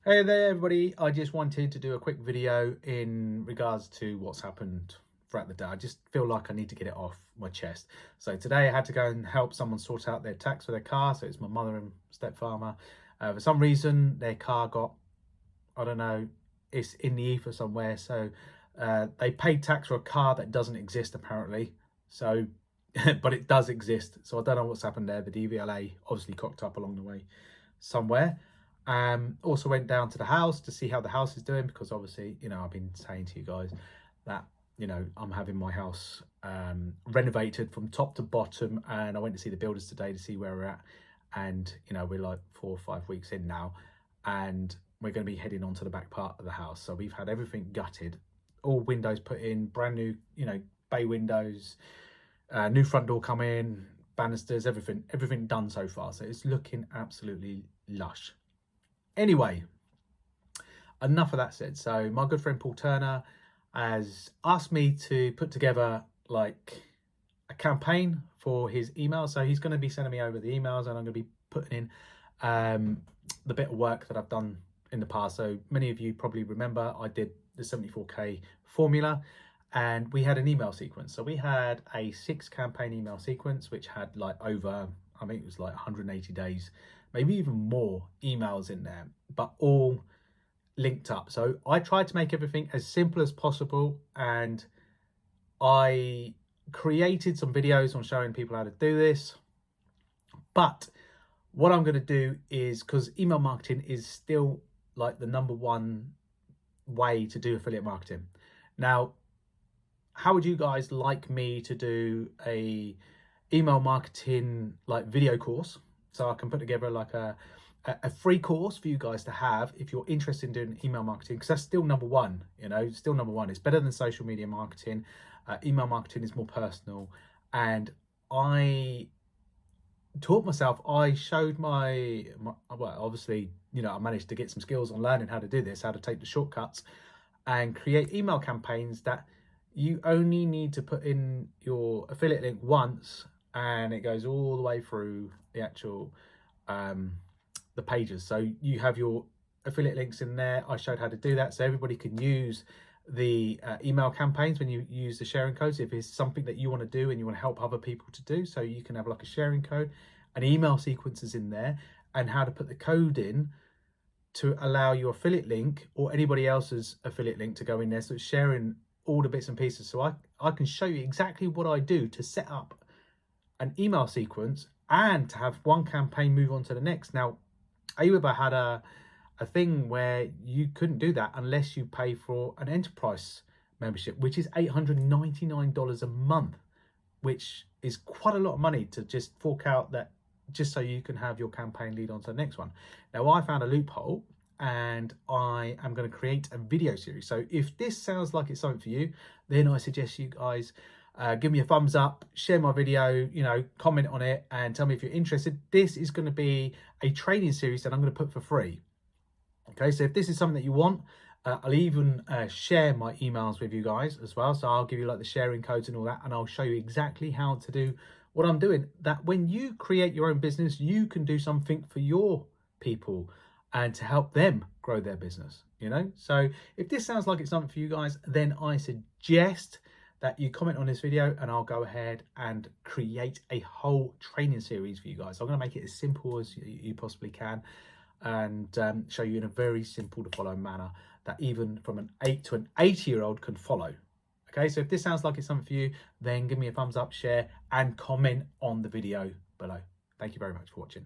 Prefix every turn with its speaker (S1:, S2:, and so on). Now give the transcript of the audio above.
S1: Hey there everybody, I just wanted to do a quick video in regards to what's happened throughout the day. I just feel like I need to get it off my chest. So today I had to go and help someone sort out their tax for their car. So it's my mother and stepfather. For some reason their car got, I don't know, it's in the ether somewhere. So they paid tax for a car that doesn't exist apparently. So, but it does exist. So I don't know what's happened there. The DVLA obviously cocked up along the way somewhere. Also went down to the house to see how the house is doing, because obviously, I've been saying to you guys that, I'm having my house renovated from top to bottom, and I went to see the builders today to see where we're at. And, we're like 4 or 5 weeks in now, and we're going to be heading on to the back part of the house. So we've had everything gutted, all windows put in, brand new, bay windows, new front door come in, banisters, everything done so far. So it's looking absolutely lush. Anyway, enough of that said. So my good friend Paul Turner has asked me to put together like a campaign for his email. So he's going to be sending me over the emails, and I'm going to be putting in the bit of work that I've done in the past. So many of you probably remember I did the 74K formula, and we had an email sequence. So we had a 6 campaign email sequence, which had like over, I think it was like 180 days, maybe even more emails in there, but all linked up. So I tried to make everything as simple as possible, and I created some videos on showing people how to do this. But what I'm going to do is, because email marketing is still like the #1 way to do affiliate marketing. Now, how would you guys like me to do a email marketing like video course? So I can put together like a free course for you guys to have if you're interested in doing email marketing, because that's still #1, still #1. It's better than social media marketing. Email marketing is more personal. And I taught myself, I showed my well, obviously, I managed to get some skills on learning how to do this, how to take the shortcuts and create email campaigns that you only need to put in your affiliate link once, and it goes all the way through the actual the pages. So you have your affiliate links in there. I showed how to do that, so everybody can use the email campaigns when you use the sharing codes. If it's something that you want to do and you want to help other people to do, so you can have like a sharing code and email sequences in there, and how to put the code in to allow your affiliate link or anybody else's affiliate link to go in there. So it's sharing all the bits and pieces. So I can show you exactly what I do to set up an email sequence and to have one campaign move on to the next. Now, Aweber had a thing where you couldn't do that unless you pay for an enterprise membership, which is $899 a month, which is quite a lot of money to just fork out, that just so you can have your campaign lead on to the next one. Now, I found a loophole, and I am going to create a video series. So if this sounds like it's something for you, then I suggest you guys give me a thumbs up, share my video, comment on it, and tell me if you're interested. This is going to be a training series that I'm going to put for free. Okay, so if this is something that you want, I'll even share my emails with you guys as well. So I'll give you like the sharing codes and all that, and I'll show you exactly how to do what I'm doing. That when you create your own business, you can do something for your people and to help them grow their business, So if this sounds like it's something for you guys, then I suggest that you comment on this video, and I'll go ahead and create a whole training series for you guys. I'm going to make it as simple as you possibly can, and show you in a very simple to follow manner that even from an 8 to an 80-year-old can follow. Okay, so if this sounds like it's something for you, then give me a thumbs up, share, and comment on the video below. Thank you very much for watching.